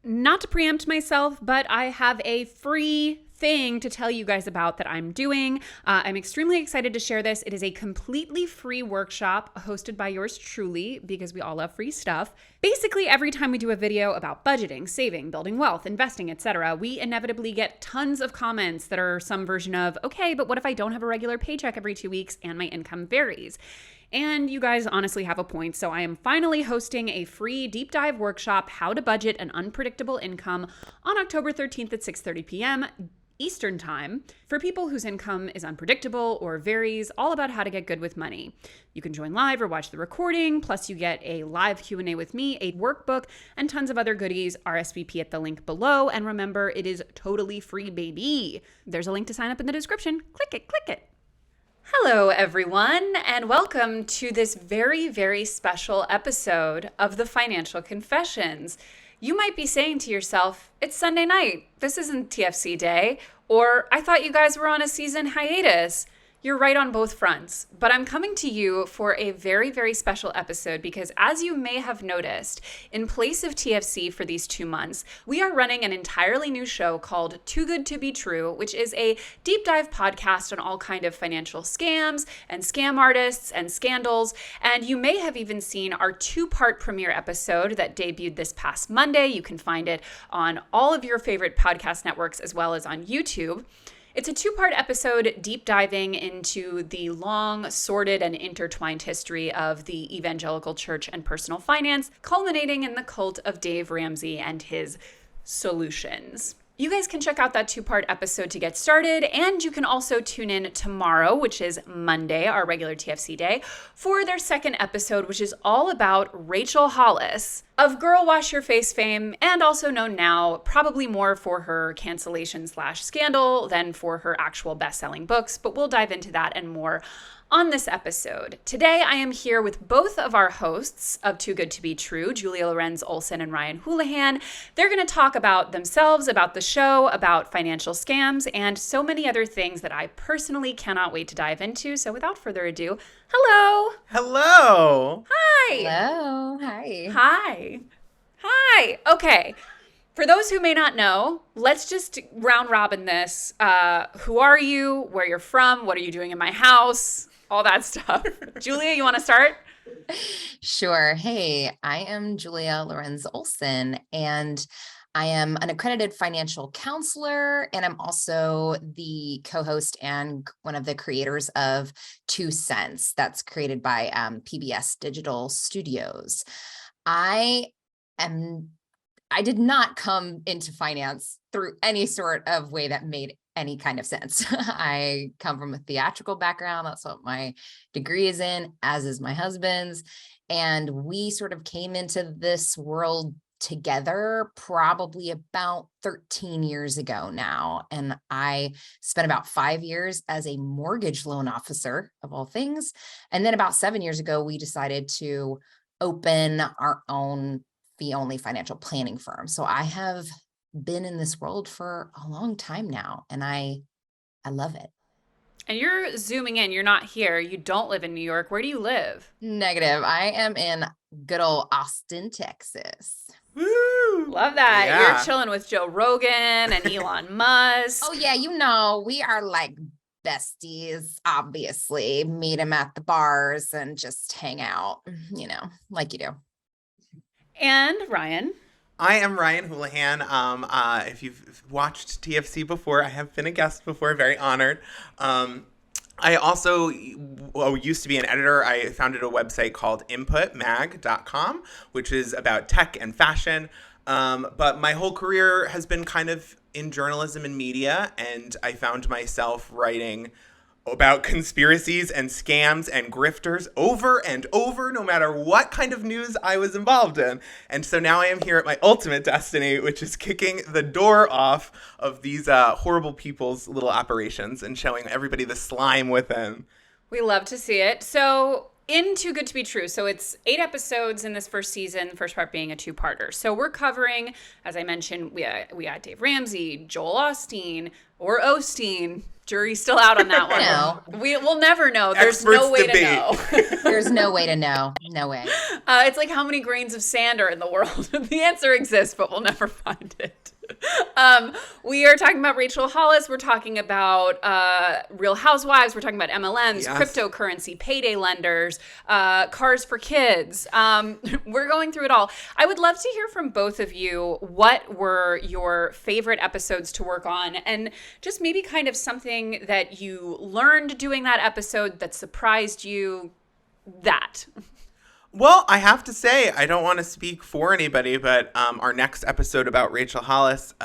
Not to preempt myself, but I have a free thing to tell you guys about that I'm doing. I'm extremely excited to share this. It is a completely free workshop hosted by yours truly, because we all love free stuff. Basically, every time we do a video about budgeting, saving, building wealth, investing, etc., we inevitably get tons of comments that are some version of, okay, but what if I don't have a regular paycheck every 2 weeks and my income varies? And you guys honestly have a point, so I am finally hosting a free deep dive workshop, How to Budget an Unpredictable Income, on October 13th at 6:30 p.m. Eastern Time for people whose income is unpredictable or varies, all about how to get good with money. You can join live or watch the recording, plus you get a live Q&A with me, a workbook, and tons of other goodies. RSVP at the link below, and remember, it is totally free, baby. There's a link to sign up in the description. Click it, click it. Hello, everyone, and welcome to this very, very special episode of the Financial Confessions. You might be saying to yourself, it's Sunday night. This isn't TFC Day. Or, I thought you guys were on a season hiatus. You're right on both fronts, but I'm coming to you for a very, very special episode because, as you may have noticed, in place of TFC for these 2 months, we are running an entirely new show called Too Good to Be True, which is a deep dive podcast on all kind of financial scams and scam artists and scandals. And you may have even seen our 2-part premiere episode that debuted this past Monday. You can find it on all of your favorite podcast networks as well as on YouTube. It's a 2-part episode deep diving into the long, sordid, and intertwined history of the evangelical church and personal finance, culminating in the cult of Dave Ramsey and his solutions. You guys can check out that 2-part episode to get started, and you can also tune in tomorrow, which is Monday, our regular TFC day, for their 2nd episode, which is all about Rachel Hollis of Girl Wash Your Face fame, and also known now probably more for her cancellation/scandal than for her actual best-selling books, but we'll dive into that and more on this episode. Today, I am here with both of our hosts of Too Good to Be True, Julia Lorenz-Olson and Ryan Houlihan. They're going to talk about themselves, about the show, about financial scams, and so many other things that I personally cannot wait to dive into. So without further ado, hello. Hello. Hi. Hello. Hi. Hi. Hi. Okay. For those who may not know, let's just round robin this. Who are you? Where you're from? What are you doing in my house? All that stuff. Julia, you want to start? Sure. Hey, I am Julia Lorenz-Olson, and I am an accredited financial counselor, and I'm also the co-host and one of the creators of 2 Cents, that's created by PBS Digital Studios. I did not come into finance through any sort of way that made any kind of sense. I come from a theatrical background. That's what my degree is in, as is my husband's. And we sort of came into this world together probably about 13 years ago now. And I spent about 5 years as a mortgage loan officer, of all things. And then about 7 years ago, we decided to open our own fee-only financial planning firm. So I have been in this world for a long time now, and I love it. And you're zooming in. You're not here. You don't live in New York. Where do you live? Negative. I am in good old Austin, Texas. Woo! Love that. Yeah. You're chilling with Joe Rogan and Elon Musk. Oh yeah, we are like besties, obviously. Meet them at the bars and just hang out, like you do. And Ryan. I am Ryan Houlihan. If you've watched TFC before, I have been a guest before, very honored. I also used to be an editor. I founded a website called inputmag.com, which is about tech and fashion. But my whole career has been kind of in journalism and media, and I found myself writing about conspiracies and scams and grifters over and over, no matter what kind of news I was involved in. And so now I am here at my ultimate destiny, which is kicking the door off of these horrible people's little operations and showing everybody the slime within. We love to see it. So in Too Good to Be True. So it's 8 episodes in this first season, first part being a 2-parter. So we're covering, as I mentioned, we got Dave Ramsey, Joel Osteen, or Osteen. Jury's still out on that one. No. We'll never know. There's no way to know. There's no way to know. No way. It's like how many grains of sand are in the world. The answer exists, but we'll never find it. We are talking about Rachel Hollis. We're talking about Real Housewives. We're talking about MLMs, cryptocurrency, payday lenders, cars for kids. We're going through it all. I would love to hear from both of you. What were your favorite episodes to work on? And just maybe kind of something that you learned doing that episode that surprised you. Well, I have to say, I don't want to speak for anybody, but our next episode about Rachel Hollis,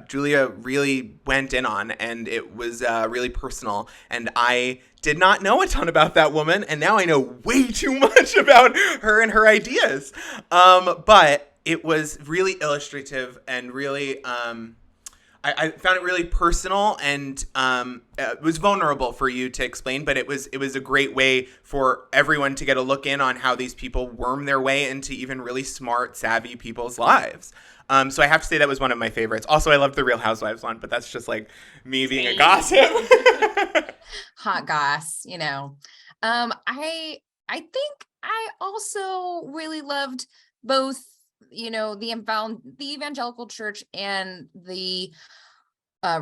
Julia really went in on, and it was really personal. And I did not know a ton about that woman, and now I know way too much about her and her ideas. But it was really illustrative and really... I found it really personal, and it was vulnerable for you to explain, but it was a great way for everyone to get a look in on how these people worm their way into even really smart, savvy people's lives. So I have to say that was one of my favorites. Also, I loved the Real Housewives one, but that's just like me being a gossip. Hot goss, you know. I think I also really loved both, you know, the evangelical church and the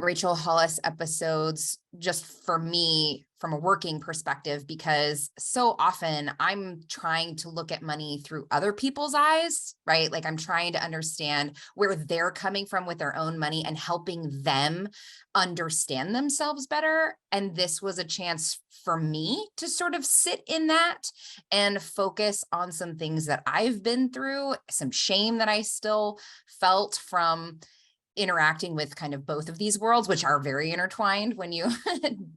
Rachel Hollis episodes, just for me from a working perspective, because so often I'm trying to look at money through other people's eyes, right? Like I'm trying to understand where they're coming from with their own money and helping them understand themselves better. And this was a chance for me to sort of sit in that and focus on some things that I've been through, some shame that I still felt from interacting with kind of both of these worlds, which are very intertwined when you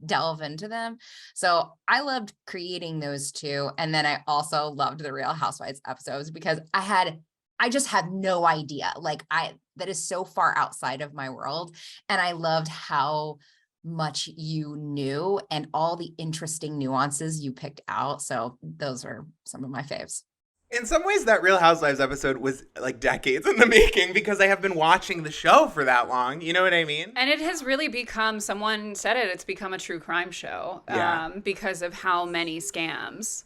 delve into them. So I loved creating those two. And then I also loved the Real Housewives episodes because I just had no idea. That is so far outside of my world. And I loved how much you knew and all the interesting nuances you picked out. So those are some of my faves. In some ways, that Real Housewives episode was like decades in the making because I have been watching the show for that long. You know what I mean? And it has really become, someone said it, it's become a true crime show because of how many scams.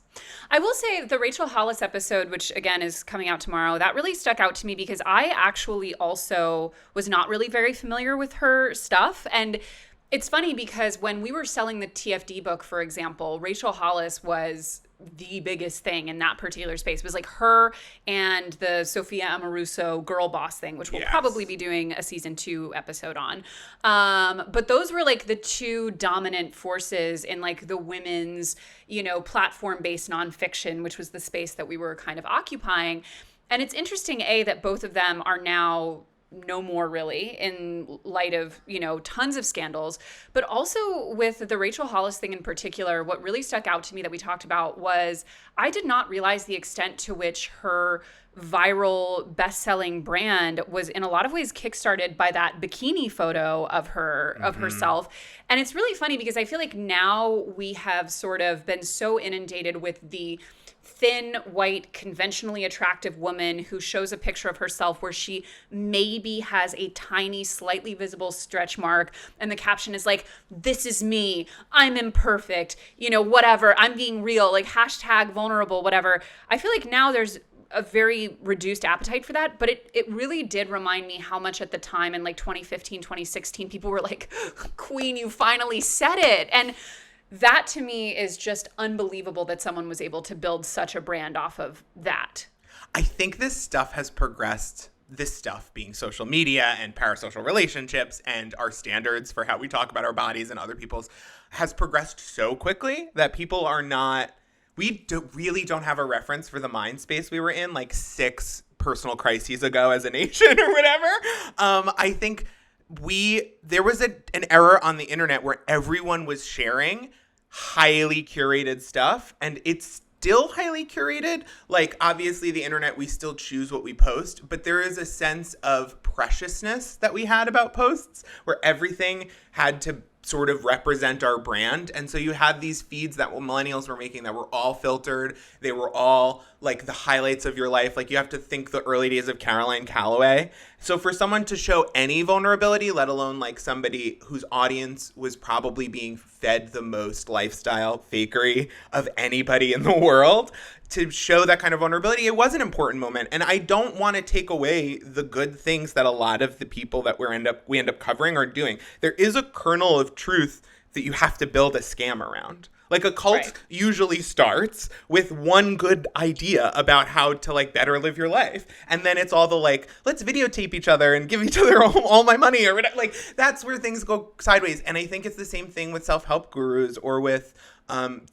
I will say the Rachel Hollis episode, which again is coming out tomorrow, that really stuck out to me because I actually also was not really very familiar with her stuff. And it's funny because when we were selling the TFD book, for example, Rachel Hollis was the biggest thing in that particular space. It was like her and the Sophia Amoruso girl boss thing, which we'll probably be doing a season 2 episode on. But those were like the two dominant forces in like the women's, platform-based nonfiction, which was the space that we were kind of occupying. And it's interesting, that both of them are now no more really in light of, tons of scandals, but also with the Rachel Hollis thing in particular, what really stuck out to me that we talked about was I did not realize the extent to which her viral best-selling brand was in a lot of ways kickstarted by that bikini photo of her, of herself. And it's really funny because I feel like now we have sort of been so inundated with the thin, white, conventionally attractive woman who shows a picture of herself where she maybe has a tiny, slightly visible stretch mark. And the caption is like, "This is me. I'm imperfect. Whatever. I'm being real. Like hashtag vulnerable, whatever." I feel like now there's a very reduced appetite for that, but it really did remind me how much at the time in like 2015, 2016, people were like, "Queen, you finally said it." And that to me is just unbelievable that someone was able to build such a brand off of that. I think this stuff has progressed, this stuff being social media and parasocial relationships and our standards for how we talk about our bodies and other people's, has progressed so quickly that people are not, really don't have a reference for the mind space we were in like 6 personal crises ago as a nation or whatever. I think there was an era on the internet where everyone was sharing highly curated stuff, and it's still highly curated. Like, obviously the internet, we still choose what we post, but there is a sense of preciousness that we had about posts where everything had to sort of represent our brand. And so you had these feeds that millennials were making that were all filtered. They were all like the highlights of your life. Like you have to think the early days of Caroline Calloway. So for someone to show any vulnerability, let alone like somebody whose audience was probably being fed the most lifestyle fakery of anybody in the world, to show that kind of vulnerability, it was an important moment. And I don't want to take away the good things that a lot of the people that we end up covering are doing. There is a kernel of truth that you have to build a scam around. Like a cult usually starts with one good idea about how to like better live your life. And then it's all the like, let's videotape each other and give each other all my money or whatever. Like that's where things go sideways. And I think it's the same thing with self-help gurus or with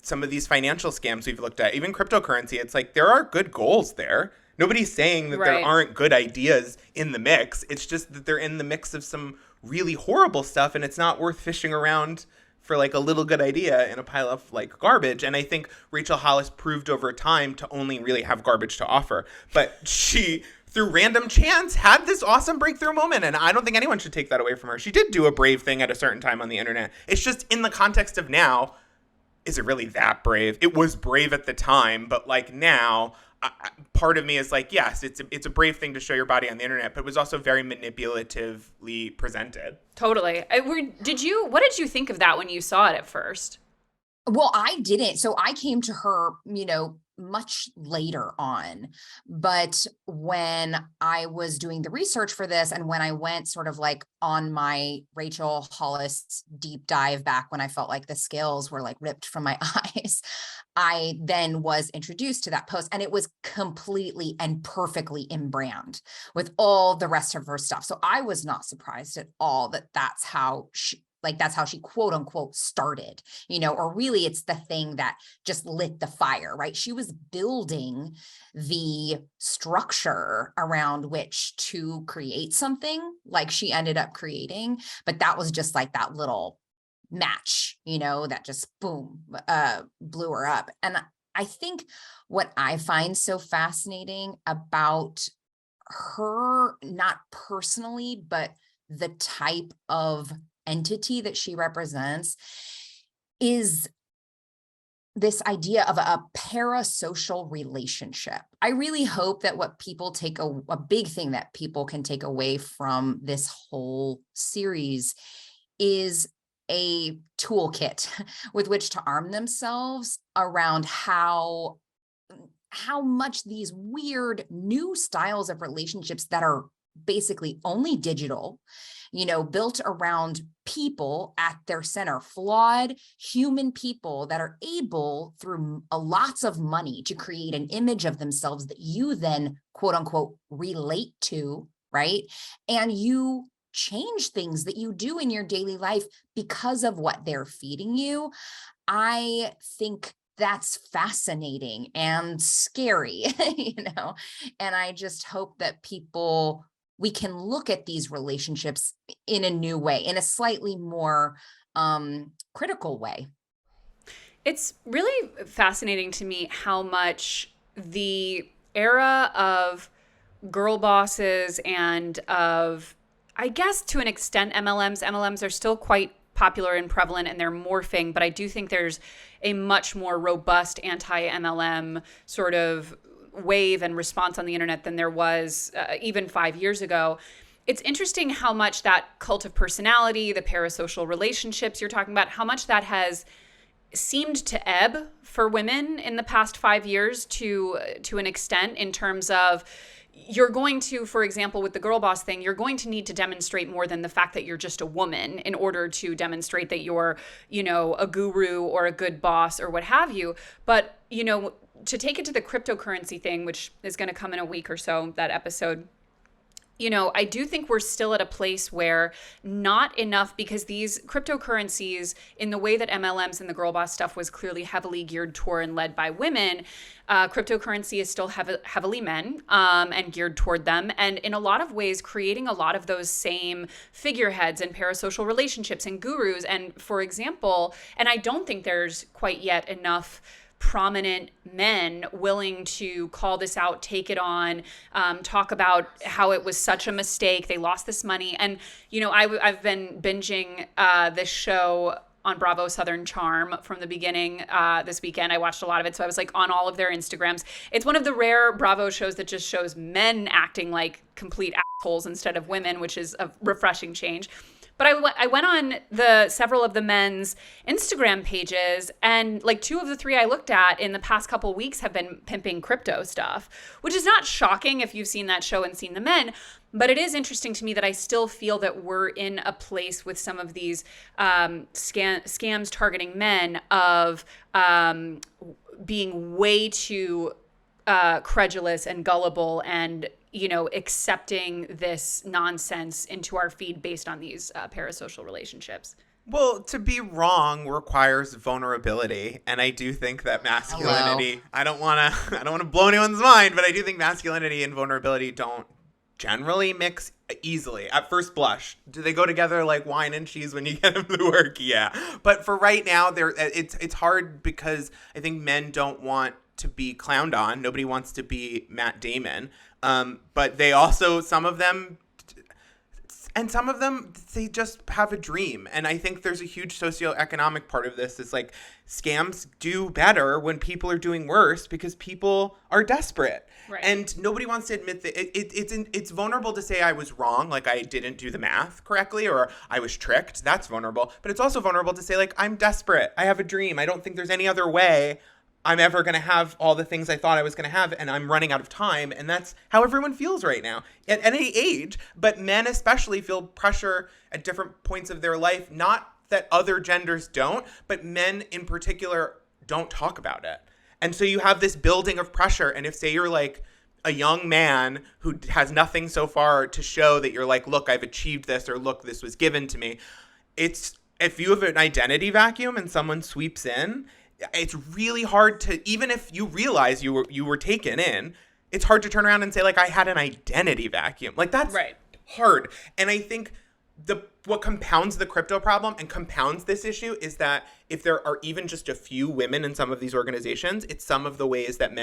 some of these financial scams we've looked at, even cryptocurrency. It's like there are good goals there. Nobody's saying that there aren't good ideas in the mix. It's just that they're in the mix of some really horrible stuff, and it's not worth fishing around for like a little good idea in a pile of like garbage. And I think Rachel Hollis proved over time to only really have garbage to offer. But she, through random chance, had this awesome breakthrough moment. And I don't think anyone should take that away from her. She did do a brave thing at a certain time on the internet. It's just in the context of now, is it really that brave? It was brave at the time, but like now, part of me is like, yes, it's a brave thing to show your body on the internet, but it was also very manipulatively presented. Totally. What did you think of that when you saw it at first? Well, I didn't. So I came to her, much later on. But when I was doing the research for this and when I went sort of like on my Rachel Hollis deep dive back when I felt like the scales were like ripped from my eyes, I then was introduced to that post, and it was completely and perfectly in brand with all the rest of her stuff. So I was not surprised at all that that's how she quote unquote started, or really it's the thing that just lit the fire, right? She was building the structure around which to create something like she ended up creating. But that was just like that little match, that just boom, blew her up. And I think what I find so fascinating about her, not personally, but the type of entity that she represents, is this idea of a parasocial relationship. I really hope that what people a big thing that people can take away from this whole series is a toolkit with which to arm themselves around how much these weird new styles of relationships that are basically only digital, built around people at their center, flawed human people that are able through lots of money to create an image of themselves that you then quote unquote relate to, right? And you change things that you do in your daily life because of what they're feeding you. I think that's fascinating and scary, and I just hope that we can look at these relationships in a new way, in a slightly more critical way. It's really fascinating to me how much the era of girl bosses and of, I guess to an extent, MLMs are still quite popular and prevalent, and they're morphing, but I do think there's a much more robust anti-MLM sort of wave and response on the internet than there was even 5 years ago. It's interesting how much that cult of personality, the parasocial relationships you're talking about, how much that has seemed to ebb for women in the past 5 years to an extent, in terms of you're going to, for example, with the girl boss thing, you're going to need to demonstrate more than the fact that you're just a woman in order to demonstrate that you're, a guru or a good boss or what have you. But, to take it to the cryptocurrency thing, which is going to come in a week or so, that episode, I do think we're still at a place where not enough, because these cryptocurrencies, in the way that MLMs and the girl boss stuff was clearly heavily geared toward and led by women, cryptocurrency is still heavily men and geared toward them. And in a lot of ways, creating a lot of those same figureheads and parasocial relationships and gurus. And for example, and I don't think there's quite yet enough prominent men willing to call this out, take it on, talk about how it was such a mistake. They lost this money. And, you know, I've been binging this show on Bravo Southern Charm from the beginning this weekend. I watched a lot of it, so I was like on all of their Instagrams. It's one of the rare Bravo shows that just shows men acting like complete assholes instead of women, which is a refreshing change. But I went on several of the men's Instagram pages, and like 2 of the 3 I looked at in the past couple weeks have been pimping crypto stuff, which is not shocking if you've seen that show and seen the men. But it is interesting to me that I still feel that we're in a place with some of these scams targeting men of being way too credulous and gullible and, you know, accepting this nonsense into our feed based on these parasocial relationships. Well, to be wrong requires vulnerability, and I do think that masculinity. Hello. I don't want to blow anyone's mind, but I do think masculinity and vulnerability don't generally mix easily at first blush. Do they go together like wine and cheese when you get them to work? Yeah, but for right now, it's hard because I think men don't want to be clowned on. Nobody wants to be Matt Damon. But they also, some of them, they just have a dream. And I think there's a huge socioeconomic part of this. Is like scams do better when people are doing worse because people are desperate. Right. And nobody wants to admit that it's vulnerable to say I was wrong, like I didn't do the math correctly or I was tricked. That's vulnerable. But it's also vulnerable to say like I'm desperate. I have a dream. I don't think there's any other way I'm ever going to have all the things I thought I was going to have, and I'm running out of time. And that's how everyone feels right now at any age. But men especially feel pressure at different points of their life. Not that other genders don't, but men in particular don't talk about it. And so you have this building of pressure. And if, say, you're like a young man who has nothing so far to show that you're like, look, I've achieved this, or look, this was given to me. It's, if you have an identity vacuum and someone sweeps in, it's really hard to, even if you realize you were taken in, it's hard to turn around and say like, I had an identity vacuum. Like that's right. Hard. And I think what compounds the crypto problem and compounds this issue is that if there are even just a few women in some of these organizations, it's some of the ways that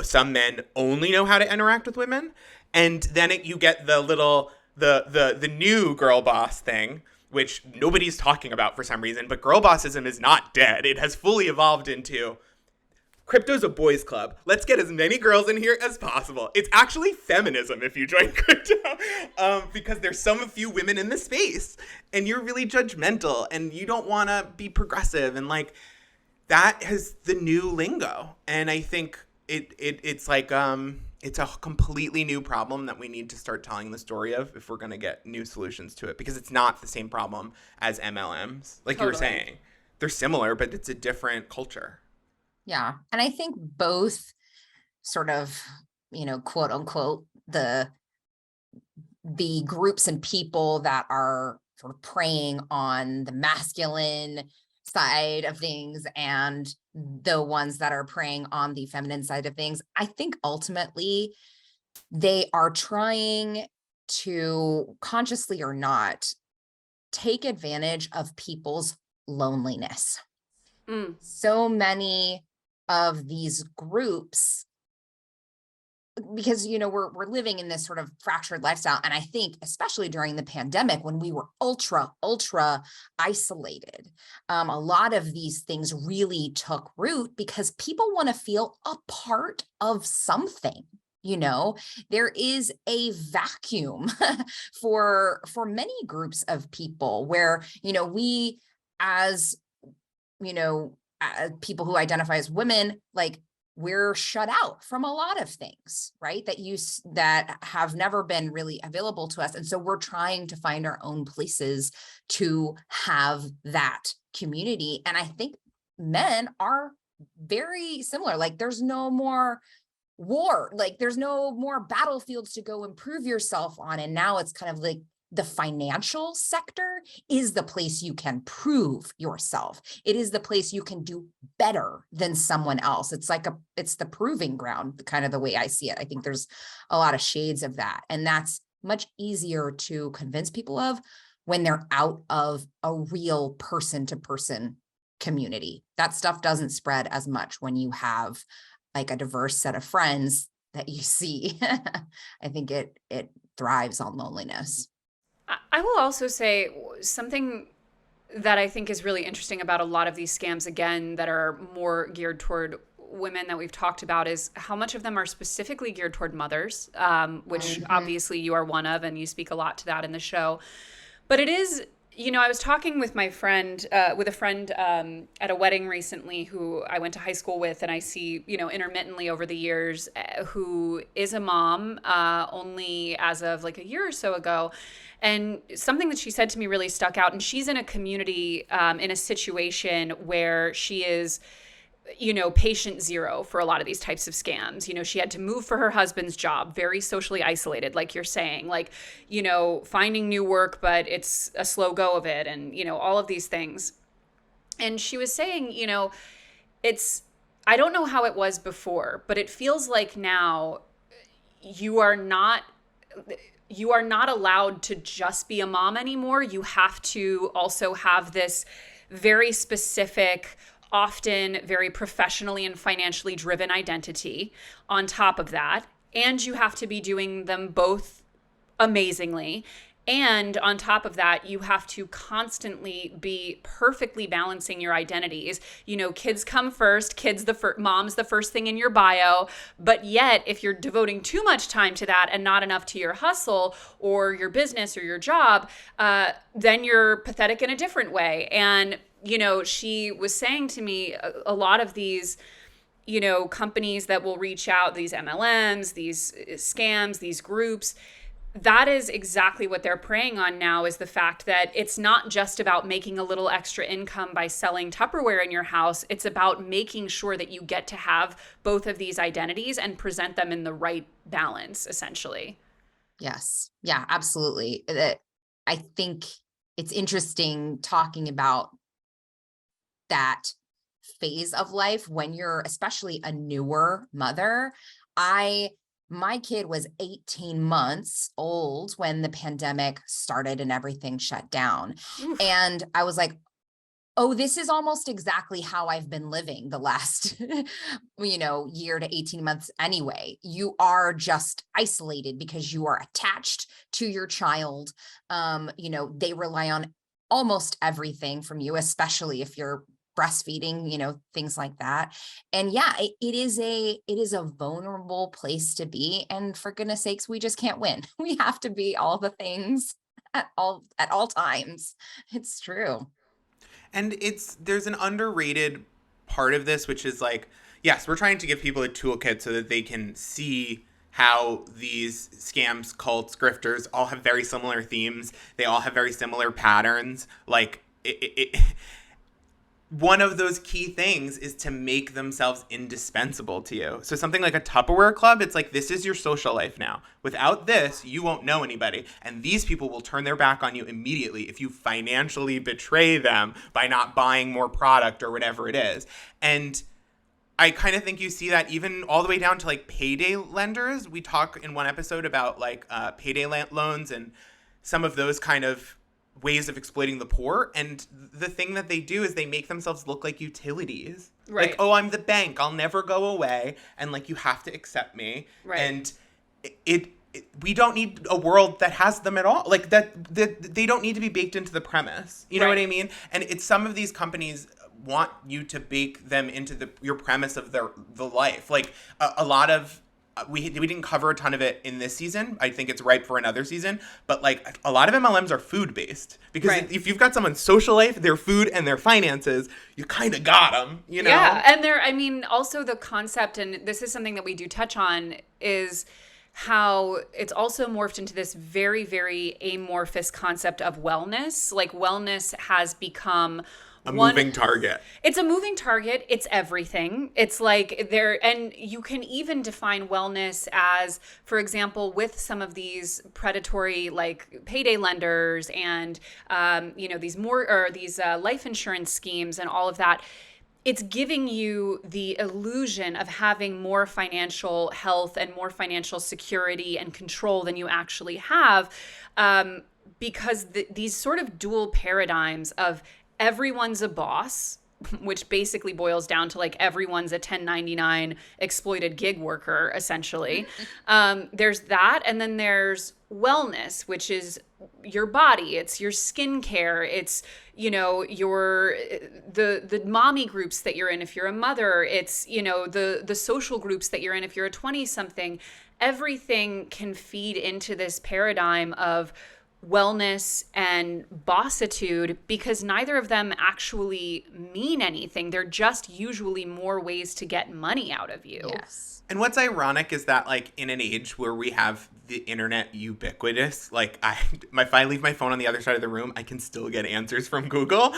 some men only know how to interact with women. And then you get the new girl boss thing, which nobody's talking about for some reason, but girl bossism is not dead. It has fully evolved into crypto's a boys club. Let's get as many girls in here as possible. It's actually feminism if you join crypto, because there's so few women in the space, and you're really judgmental, and you don't want to be progressive, and like that is the new lingo. And I think it's like it's a completely new problem that we need to start telling the story of if we're going to get new solutions to it, because it's not the same problem as MLMs. Like you were saying, they're similar, but it's a different culture. Yeah. And I think both sort of, you know, quote unquote, the groups and people that are sort of preying on the masculine side of things and the ones that are preying on the feminine side of things, I think ultimately they are trying to, consciously or not, take advantage of people's loneliness. So many of these groups, because, you know, we're living in this sort of fractured lifestyle. And I think especially during the pandemic, when we were ultra isolated, a lot of these things really took root because people want to feel a part of something. You know, there is a vacuum for many groups of people where, you know, we as, you know, people who identify as women, like we're shut out from a lot of things, right? That have never been really available to us. And so we're trying to find our own places to have that community. And I think men are very similar. Like there's no more war, like there's no more battlefields to go improve yourself on. And now it's kind of like the financial sector is the place you can prove yourself. It is the place you can do better than someone else. It's the proving ground, kind of the way I see it. I think there's a lot of shades of that. And that's much easier to convince people of when they're out of a real person to person community. That stuff doesn't spread as much when you have like a diverse set of friends that you see. I think it thrives on loneliness. I will also say something that I think is really interesting about a lot of these scams, again, that are more geared toward women that we've talked about, is how much of them are specifically geared toward mothers, which obviously you are one of, and you speak a lot to that in the show. But it is, I was talking with a friend at a wedding recently who I went to high school with, and I see, intermittently over the years, who is a mom, only as of like a year or so ago. And something that she said to me really stuck out. And she's in a community, in a situation where she is, patient zero for a lot of these types of scams. She had to move for her husband's job, very socially isolated, like you're saying, like, finding new work, but it's a slow go of it, and, all of these things. And she was saying, I don't know how it was before, but it feels like now you are not allowed to just be a mom anymore. You have to also have this very specific, often very professionally and financially driven identity on top of that. And you have to be doing them both amazingly. And on top of that, you have to constantly be perfectly balancing your identities. Kids come first, mom's the first thing in your bio. But yet, if you're devoting too much time to that and not enough to your hustle or your business or your job, then you're pathetic in a different way. And, she was saying to me, a lot of these, companies that will reach out, these MLMs, these scams, these groups, that is exactly what they're preying on now, is the fact that it's not just about making a little extra income by selling Tupperware in your house. It's about making sure that you get to have both of these identities and present them in the right balance, essentially. Yes. Yeah, absolutely. I think it's interesting talking about that phase of life when you're especially a newer mother. My kid was 18 months old when the pandemic started and everything shut down. Oof. And I was like, oh, this is almost exactly how I've been living the last, year to 18 months anyway. You are just isolated because you are attached to your child. They rely on almost everything from you, especially if you're breastfeeding, things like that. And yeah, it is a vulnerable place to be. And for goodness sakes, we just can't win. We have to be all the things at all times. It's true. And there's an underrated part of this, which is like, yes, we're trying to give people a toolkit so that they can see how these scams, cults, grifters all have very similar themes. They all have very similar patterns. Like, one of those key things is to make themselves indispensable to you. So something like a Tupperware club, it's like, this is your social life now. Without this, you won't know anybody. And these people will turn their back on you immediately if you financially betray them by not buying more product or whatever it is. And I kind of think you see that even all the way down to like payday lenders. We talk in one episode about like payday loans and some of those kind of ways of exploiting the poor. And the thing that they do is they make themselves look like utilities. Right. Like, oh, I'm the bank, I'll never go away, and like, you have to accept me. Right. And we don't need a world that has them at all. Like that they don't need to be baked into the premise. You know Right. what I mean? And it's some of these companies want you to bake them into your premise of the life. Like a lot of we didn't cover a ton of it in this season. I think it's ripe for another season. But like a lot of MLMs are food based because Right. if you've got someone's social life, their food, and their finances, you kind of got them. Yeah, and also the concept, and this is something that we do touch on, is how it's also morphed into this very, very amorphous concept of wellness. Like, wellness has become a moving target. It's a moving target. It's everything. It's like and you can even define wellness as, for example, with some of these predatory like payday lenders and these life insurance schemes and all of that. It's giving you the illusion of having more financial health and more financial security and control than you actually have, because these sort of dual paradigms of everyone's a boss which basically boils down to like everyone's a 1099 exploited gig worker, essentially. There's that. And then there's wellness, which is your body, it's your skincare, it's, you know, your the mommy groups that you're in if you're a mother, it's, you know, the social groups that you're in if you're a 20 something. Everything can feed into this paradigm of wellness and bossitude because neither of them actually mean anything. They're just usually more ways to get money out of you. Yes. And what's ironic is that, like, in an age where we have the internet ubiquitous, like, if I leave my phone on the other side of the room, I can still get answers from Google,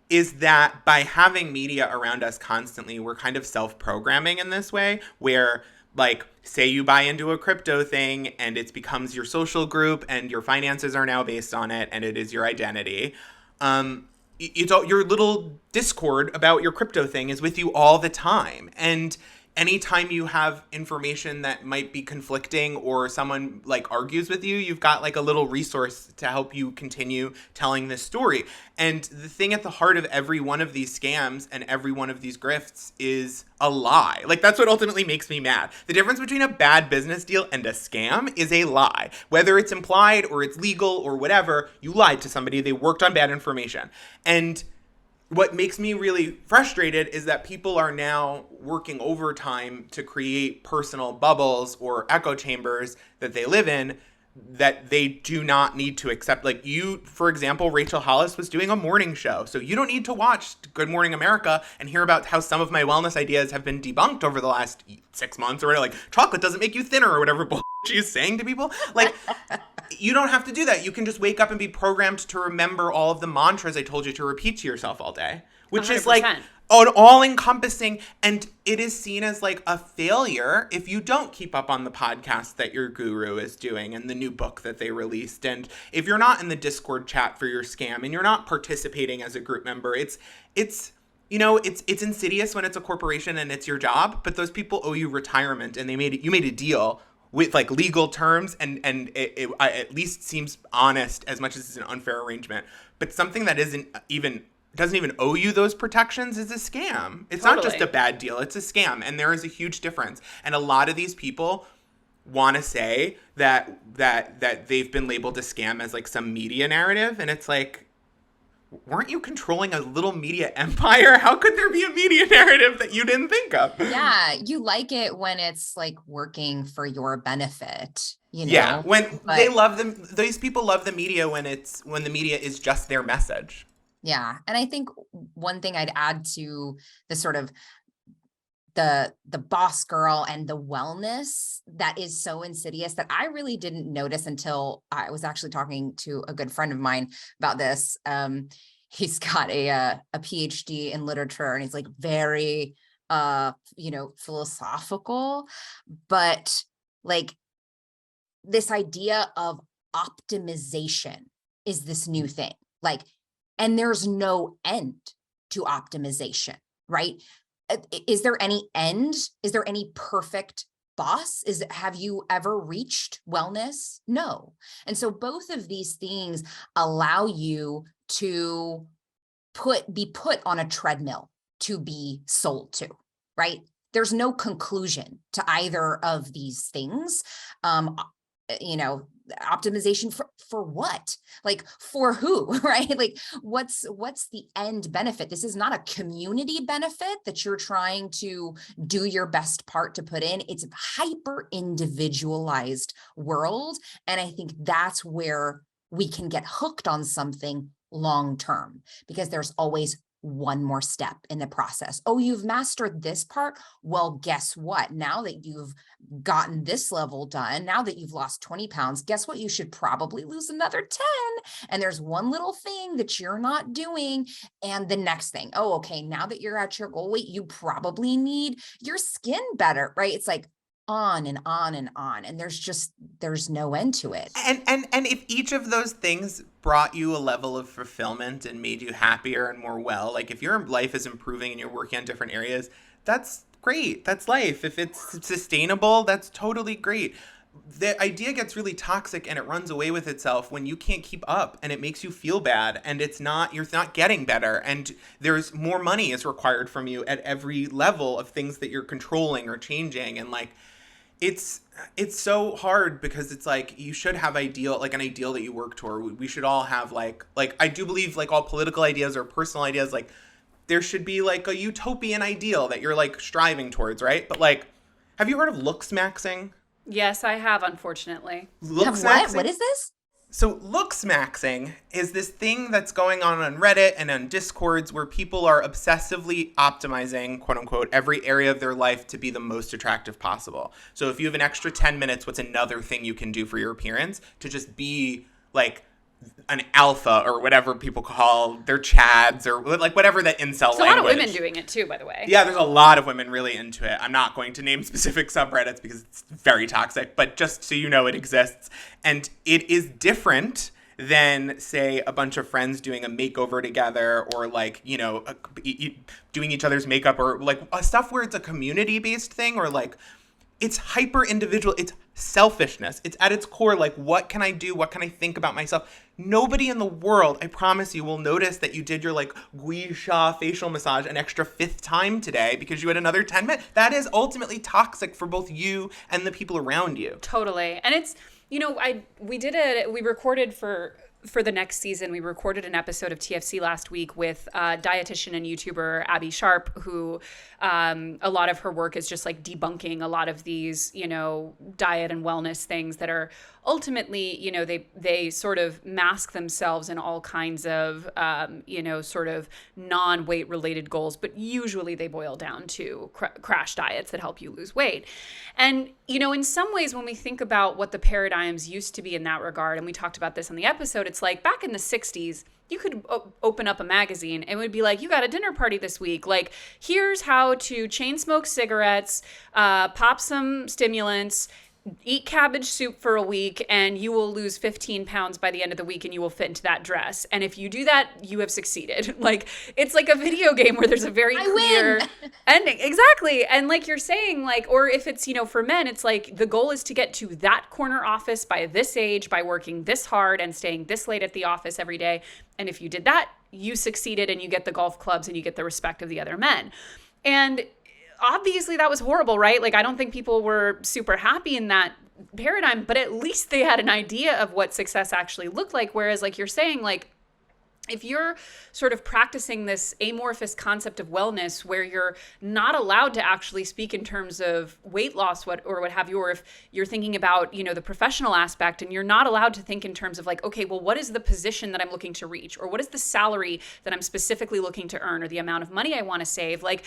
is that by having media around us constantly, we're kind of self-programming in this way where, like, say you buy into a crypto thing and it becomes your social group and your finances are now based on it and it is your identity. Your little Discord about your crypto thing is with you all the time. And anytime you have information that might be conflicting or someone like argues with you, you've got like a little resource to help you continue telling this story. And the thing at the heart of every one of these scams and every one of these grifts is a lie. Like, that's what ultimately makes me mad. The difference between a bad business deal and a scam is a lie. Whether it's implied or it's legal or whatever, you lied to somebody, they worked on bad information. And what makes me really frustrated is that people are now working overtime to create personal bubbles or echo chambers that they live in that they do not need to accept. Like, you, for example, Rachel Hollis was doing a morning show. So you don't need to watch Good Morning America and hear about how some of my wellness ideas have been debunked over the last 6 months or whatever. Like, chocolate doesn't make you thinner or whatever bullshit she's saying to people. Like, you don't have to do that. You can just wake up and be programmed to remember all of the mantras I told you to repeat to yourself all day, which 100%. is like an all-encompassing, and it is seen as like a failure if you don't keep up on the podcast that your guru is doing and the new book that they released. And if you're not in the Discord chat for your scam and you're not participating as a group member, it's you know, it's insidious when it's a corporation and it's your job, but those people owe you retirement and you made a deal with like legal terms and it at least seems honest as much as it's an unfair arrangement. But something that doesn't even owe you those protections is a scam. It's Totally. not just a bad deal, it's a scam. And there is a huge difference. And a lot of these people want to say that they've been labeled a scam as like some media narrative. And it's like, weren't you controlling a little media empire? How could there be a media narrative that you didn't think of? Yeah, you like it when it's like working for your benefit, you know? Yeah, these people love the media when the media is just their message. Yeah. And I think one thing I'd add to the sort of the boss girl and the wellness that is so insidious that I really didn't notice until I was actually talking to a good friend of mine about this. He's got a PhD in literature and he's like very, philosophical, but like this idea of optimization is this new thing. Like, and there's no end to optimization, right? Is there any end? Is there any perfect boss? Have you ever reached wellness? No. And so both of these things allow you to be put on a treadmill to be sold to, right? There's no conclusion to either of these things. Optimization for what? Like, for who, right? Like, what's the end benefit? This is not a community benefit that you're trying to do your best part to put in. It's a hyper individualized world. And I think that's where we can get hooked on something long term, because there's always one more step in the process. Oh, you've mastered this part. Well, guess what? Now that you've gotten this level done, now that you've lost 20 pounds, guess what? You should probably lose another 10. And there's one little thing that you're not doing. And the next thing, oh, okay, now that you're at your goal weight, you probably need your skin better, right? It's like on and on and on. And there's no end to it. And if each of those things brought you a level of fulfillment and made you happier and more well, like if your life is improving and you're working on different areas, that's great. That's life. If it's sustainable, that's totally great. the idea gets really toxic and it runs away with itself when you can't keep up, and it makes you feel bad, and you're not getting better, and there's more money is required from you at every level of things that you're controlling or changing. And like, it's so hard because it's like, you should have an ideal that you work toward. We should all have like I do believe like all political ideas or personal ideas, like there should be like a utopian ideal that you're like striving towards, right? But like, have you heard of looks maxing? Yes, I have, unfortunately. Looks What? maxing? What is this? So looks maxing is this thing that's going on Reddit and on Discords where people are obsessively optimizing, quote unquote, every area of their life to be the most attractive possible. So if you have an extra 10 minutes, what's another thing you can do for your appearance to just be like an alpha, or whatever people call their chads, or like whatever that incel There's language. a lot of women doing it too, by the way. Yeah, there's a lot of women really into it. I'm not going to name specific subreddits because it's very toxic, but just so you know, it exists. And it is different than, say, a bunch of friends doing a makeover together, or like, you know, doing each other's makeup, or like stuff where it's a community-based thing, or like it's hyper individual. It's selfishness. It's at its core, like, what can I do? What can I think about myself? Nobody in the world, I promise you, will notice that you did your like Gui Sha facial massage an extra 5th time today because you had another 10 minutes. That is ultimately toxic for both you and the people around you. Totally. And it's, you know, we recorded for the next season, we recorded an episode of TFC last week with dietitian and YouTuber Abby Sharp, who a lot of her work is just like debunking a lot of these, you know, diet and wellness things that are ultimately, you know, they sort of mask themselves in all kinds of, you know, sort of non-weight related goals, but usually they boil down to crash diets that help you lose weight. And, you know, in some ways, when we think about what the paradigms used to be in that regard, and we talked about this on the episode, it's like back in the 60s, you could open up a magazine and it would be like, you got a dinner party this week. Like, here's how to chain smoke cigarettes, pop some stimulants, eat cabbage soup for a week, and you will lose 15 pounds by the end of the week, and you will fit into that dress. And if you do that, you have succeeded. Like, it's like a video game where there's a very clear ending. Exactly. And like you're saying, like, or if it's, you know, for men, it's like the goal is to get to that corner office by this age, by working this hard and staying this late at the office every day. And if you did that, you succeeded, and you get the golf clubs and you get the respect of the other men. And obviously that was horrible, right? Like, I don't think people were super happy in that paradigm, but at least they had an idea of what success actually looked like. Whereas, like you're saying, like, if you're sort of practicing this amorphous concept of wellness where you're not allowed to actually speak in terms of weight loss, what have you, or if you're thinking about, you know, the professional aspect, and you're not allowed to think in terms of like, okay, well, what is the position that I'm looking to reach, or what is the salary that I'm specifically looking to earn, or the amount of money I want to save, like,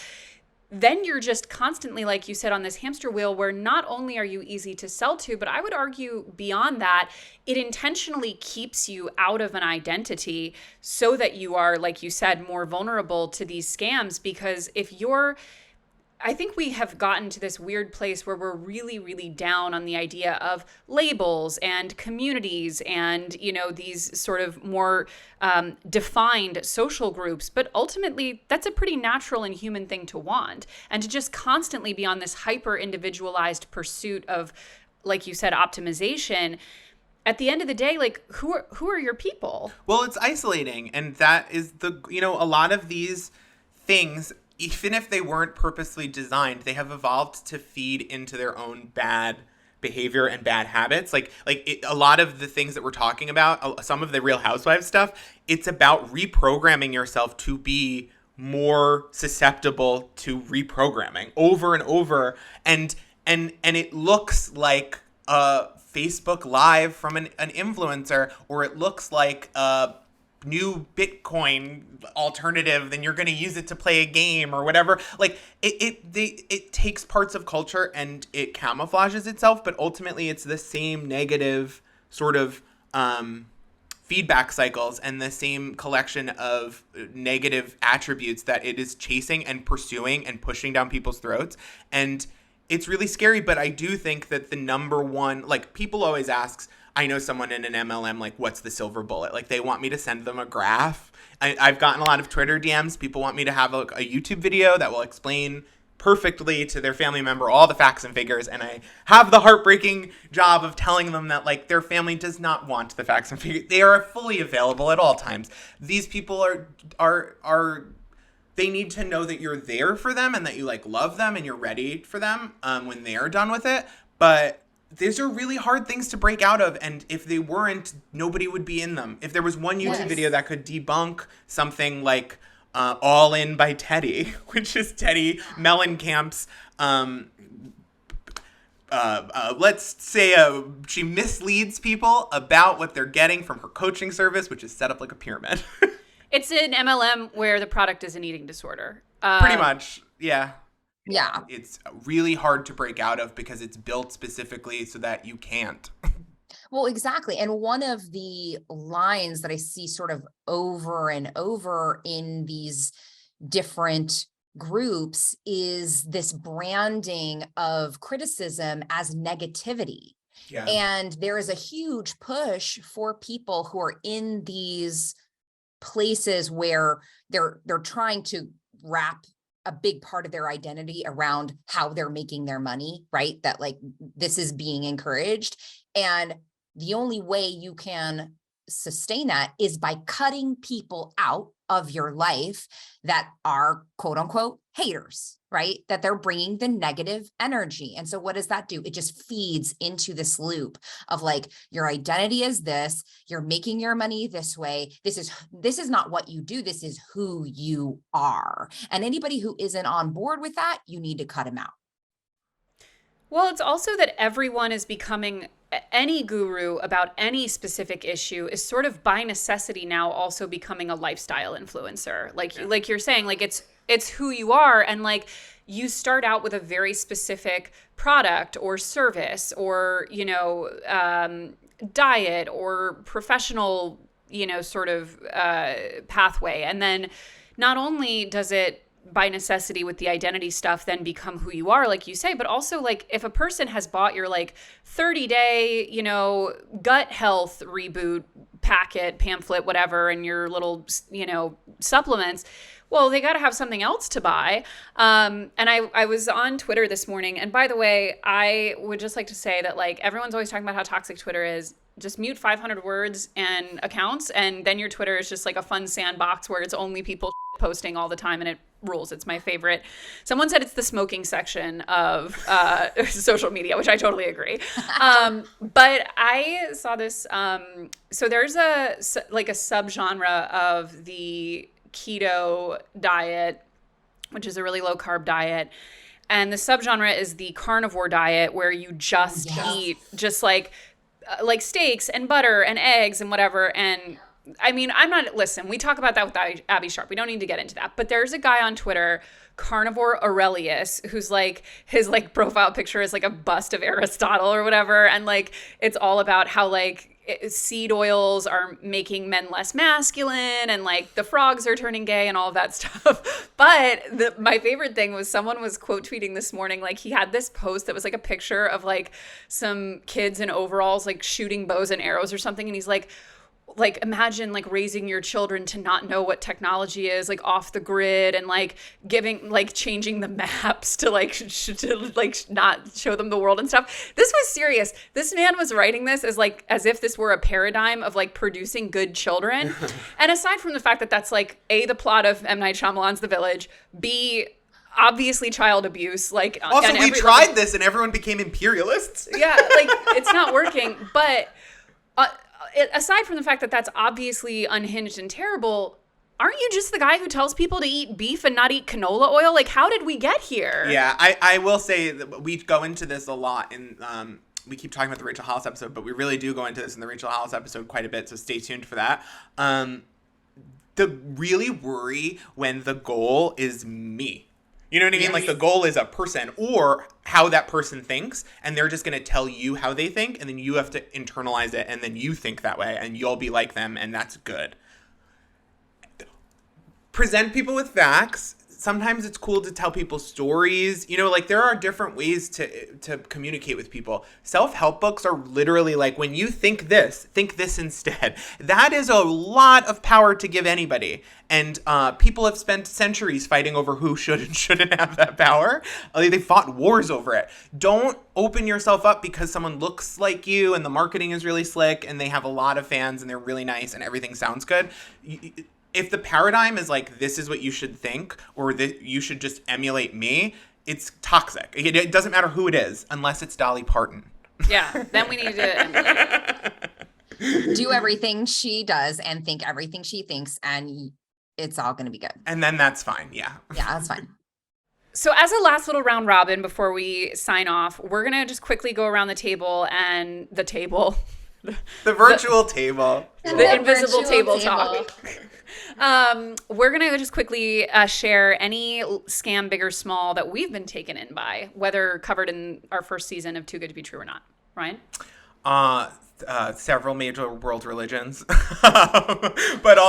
then you're just constantly, like you said, on this hamster wheel where not only are you easy to sell to, but I would argue beyond that, it intentionally keeps you out of an identity so that you are, like you said, more vulnerable to these scams. Because I think we have gotten to this weird place where we're really, really down on the idea of labels and communities and, you know, these sort of more defined social groups. But ultimately, that's a pretty natural and human thing to want. And to just constantly be on this hyper individualized pursuit of, like you said, optimization. At the end of the day, like, who are your people? Well, it's isolating. And that is a lot of these things, even if they weren't purposely designed, they have evolved to feed into their own bad behavior and bad habits. A lot of the things that we're talking about, some of the Real Housewives stuff, it's about reprogramming yourself to be more susceptible to reprogramming over and over. And it looks like a Facebook Live from an influencer, or it looks like a new Bitcoin alternative, then you're going to use it to play a game or whatever. Like, it takes parts of culture and it camouflages itself, but ultimately it's the same negative sort of feedback cycles and the same collection of negative attributes that it is chasing and pursuing and pushing down people's throats. And it's really scary, but I do think that the number one, like, people always ask, I know someone in an MLM, like, what's the silver bullet? Like, they want me to send them a graph. I've gotten a lot of Twitter DMs. People want me to have a YouTube video that will explain perfectly to their family member all the facts and figures, and I have the heartbreaking job of telling them that, like, their family does not want the facts and figures. They are fully available at all times. These people are they need to know that you're there for them and that you, like, love them and you're ready for them when they are done with it. But these are really hard things to break out of, and if they weren't, nobody would be in them. If there was one YouTube video that could debunk something like All In by Teddy, which is Teddy Mellencamp's, let's say she misleads people about what they're getting from her coaching service, which is set up like a pyramid. It's an MLM where the product is an eating disorder. Pretty much, yeah. Yeah. It's really hard to break out of because it's built specifically so that you can't. Well, exactly. And one of the lines that I see sort of over and over in these different groups is this branding of criticism as negativity. Yeah. And there is a huge push for people who are in these places where they're trying to wrap a big part of their identity around how they're making their money, right? That, like, this is being encouraged. And the only way you can sustain that is by cutting people out of your life that are quote unquote haters, right? That they're bringing the negative energy. And so what does that do? It just feeds into this loop of, like, your identity is this, you're making your money this way. This is not what you do. This is who you are. And anybody who isn't on board with that, you need to cut them out. Well, it's also that everyone is becoming any guru about any specific issue is sort of by necessity now also becoming a lifestyle influencer. Like you're saying, like, it's who you are. And, like, you start out with a very specific product or service or, diet or professional, sort of pathway. And then not only does it by necessity with the identity stuff then become who you are, like you say, but also, like, if a person has bought your, like, 30-day, gut health reboot packet, pamphlet, whatever, and your little, supplements, well, they got to have something else to buy. And I was on Twitter this morning. And by the way, I would just like to say that, like, everyone's always talking about how toxic Twitter is. Just mute 500 words and accounts, and then your Twitter is just like a fun sandbox where it's only people posting all the time, and it rules. It's my favorite. Someone said it's the smoking section of social media, which I totally agree. But I saw this. So there's a subgenre of the keto diet, which is a really low carb diet. And the subgenre is the carnivore diet, where you just eat just like steaks and butter and eggs and whatever. And I mean, listen, we talk about that with Abby Sharp. We don't need to get into that. But there's a guy on Twitter, Carnivore Aurelius, who's, like, his, like, profile picture is like a bust of Aristotle or whatever. And, like, it's all about how, like, seed oils are making men less masculine, and, like, the frogs are turning gay and all of that stuff. But my favorite thing was someone was quote tweeting this morning, like, he had this post that was like a picture of, like, some kids in overalls, like, shooting bows and arrows or something. And he's like, imagine, like, raising your children to not know what technology is, like, off the grid, and, like, changing the maps to, like, not show them the world and stuff. This was serious. This man was writing this as if this were a paradigm of, like, producing good children. And aside from the fact that that's, like, A, the plot of M. Night Shyamalan's The Village, B, obviously child abuse. Like, also, we tried this and everyone became imperialists. Yeah, like, it's not working. But aside from the fact that that's obviously unhinged and terrible, aren't you just the guy who tells people to eat beef and not eat canola oil? Like, how did we get here? Yeah, I will say that we go into this a lot, and we keep talking about the Rachel Hollis episode, but we really do go into this in the Rachel Hollis episode quite a bit, so stay tuned for that. The really worry when the goal is me. You know what I mean? Like, the goal is a person or how that person thinks, and they're just going to tell you how they think, and then you have to internalize it, and then you think that way, and you'll be like them, and that's good. Present people with facts. sometimes it's cool to tell people stories. You know, like there are different ways to communicate with people. Self-help books are literally like, when you think this instead. That is a lot of power to give anybody. And people have spent centuries fighting over who should and shouldn't have that power. They fought wars over it. Don't open yourself up because someone looks like you and the marketing is really slick and they have a lot of fans and they're really nice and everything sounds good. If the paradigm is like, this is what you should think, or that you should just emulate me, it's toxic. It doesn't matter who it is, unless it's Dolly Parton. Yeah, then we need to emulate. Do everything she does and think everything she thinks, and it's all going to be good. And then that's fine. Yeah. Yeah, that's fine. So as a last little round robin before we sign off, we're going to just quickly go around the table. The virtual table. The invisible table talk. We're going to just quickly share any scam, big or small, that we've been taken in by, whether covered in our first season of Too Good to Be True or not. Ryan? Several major world religions, but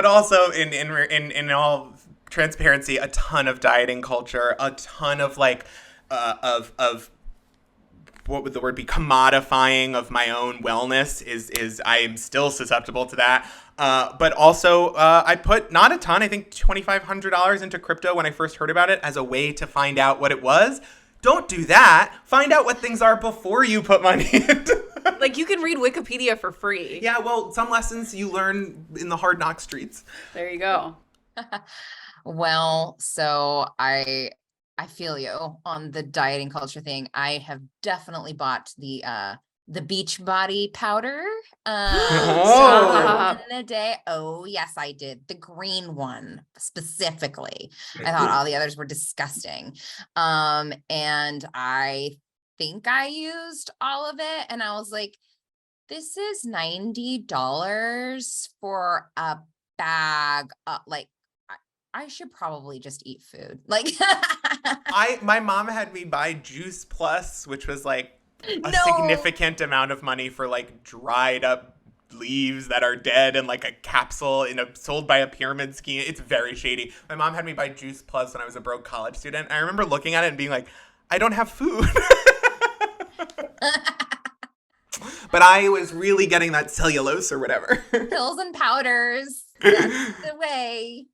also in all transparency, a ton of dieting culture, a ton of like of what would the word be, commodifying of my own wellness is I am still susceptible to that. But also, I put not a ton, I think $2,500 into crypto when I first heard about it as a way to find out what it was. Don't do that. Find out what things are before you put money into them. Like, you can read Wikipedia for free. Yeah, well, some lessons you learn in the hard knock streets. There you go. Well, so I feel you on the dieting culture thing. I have definitely bought the beach body powder. Oh. In a day. Oh, yes, I did. The green one specifically. I thought all the others were disgusting. And I think I used all of it. And I was like, this is $90 for a bag. Like, I should probably just eat food. Like, my mom had me buy Juice Plus, which was like a significant amount of money for like dried up leaves that are dead and like a capsule sold by a pyramid scheme. It's very shady. My mom had me buy Juice Plus when I was a broke college student. I remember looking at it and being like, I don't have food. But I was really getting that cellulose or whatever. Pills and powders. That's the way.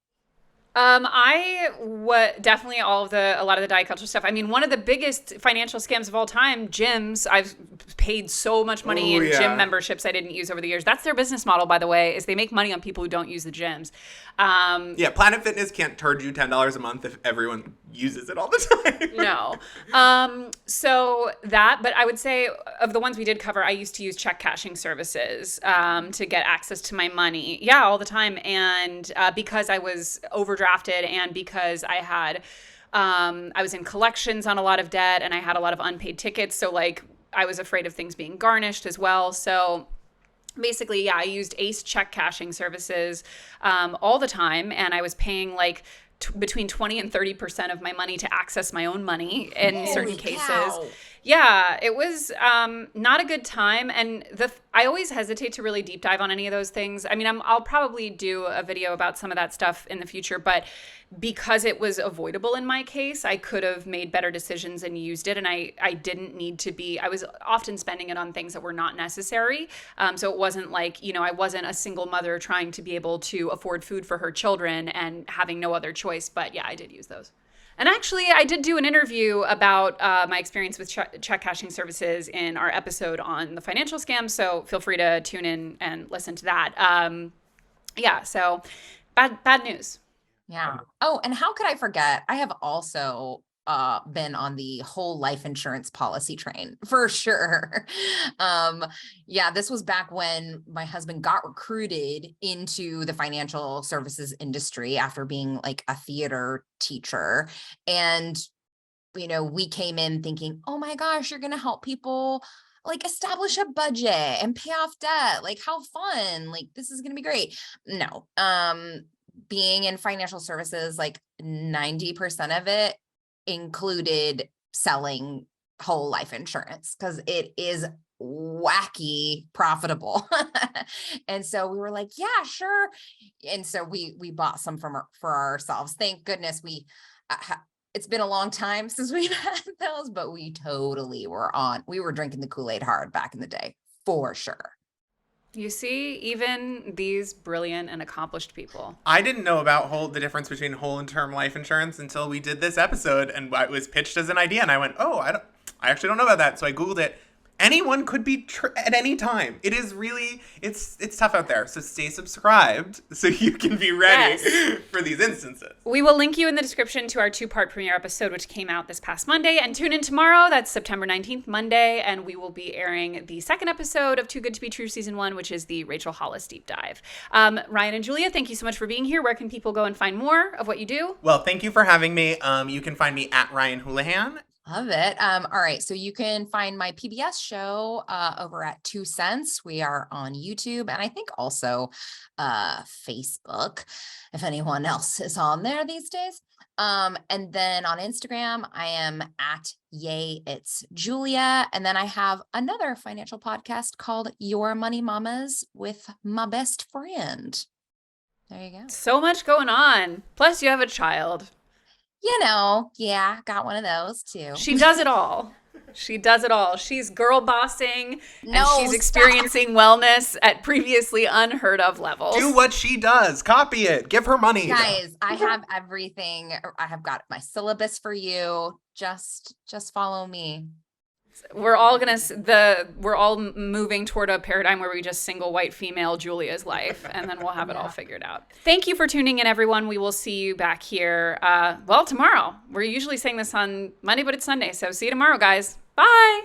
Definitely a lot of the diet culture stuff. I mean, one of the biggest financial scams of all time, gyms. I've paid so much money in gym memberships I didn't use over the years. That's their business model, by the way, is they make money on people who don't use the gyms. Planet Fitness can't charge you $10 a month if everyone uses it all the time. No. But I would say of the ones we did cover, I used to use check cashing services to get access to my money. Yeah, all the time. And because I was overdrafted and because I had, I was in collections on a lot of debt and I had a lot of unpaid tickets. So like I was afraid of things being garnished as well. So basically, yeah, I used Ace check cashing services all the time. And I was paying like between 20 and 30% of my money to access my own money in certain cases. Cow. Yeah, it was not a good time. And I always hesitate to really deep dive on any of those things. I mean, I'll probably do a video about some of that stuff in the future, but because it was avoidable in my case, I could have made better decisions and used it. And I didn't need to be, I was often spending it on things that were not necessary. So it wasn't like, I wasn't a single mother trying to be able to afford food for her children and having no other choice. But yeah, I did use those. And actually, I did do an interview about my experience with check cashing services in our episode on the financial scams. So feel free to tune in and listen to that. So bad news. Yeah. Oh, and how could I forget? I have also been on the whole life insurance policy train for sure. This was back when my husband got recruited into the financial services industry after being like a theater teacher. And, we came in thinking, oh my gosh, you're going to help people like establish a budget and pay off debt. Like how fun, like this is going to be great. No, being in financial services, like 90% of it included selling whole life insurance because it is wacky profitable. And so we were like, yeah, sure. And so we bought some for ourselves. Thank goodness it's been a long time since we've had those, but we were drinking the Kool-Aid hard back in the day, for sure. You see, even these brilliant and accomplished people. I didn't know about the difference between whole and term life insurance until we did this episode, and it was pitched as an idea, and I went, oh, I actually don't know about that. So I Googled it. Anyone could be at any time. It is really, it's tough out there. So stay subscribed so you can be ready for these instances. We will link you in the description to our 2-part premiere episode, which came out this past Monday. And tune in tomorrow. That's September 19th, Monday. And we will be airing the second episode of Too Good to Be True Season 1, which is the Rachel Hollis deep dive. Ryan and Julia, thank you so much for being here. Where can people go and find more of what you do? Well, thank you for having me. You can find me at Ryan Houlihan. Love it. All right. So you can find my PBS show over at 2 Cents. We are on YouTube and I think also Facebook, if anyone else is on there these days. And then on Instagram, I am at Yay It's Julia. And then I have another financial podcast called Your Money Mamas with my best friend. There you go. So much going on. Plus you have a child. Yeah, got one of those too. She does it all. She does it all. She's girl bossing and she's experiencing wellness at previously unheard of levels. Do what she does. Copy it. Give her money. Guys, I have everything. I have got my syllabus for you. Just follow me. We're all moving toward a paradigm where we just single white female Julia's life, and then we'll have it all figured out. Thank you for tuning in, everyone. We will see you back here, tomorrow. We're usually saying this on Monday, but it's Sunday, so see you tomorrow, guys. Bye.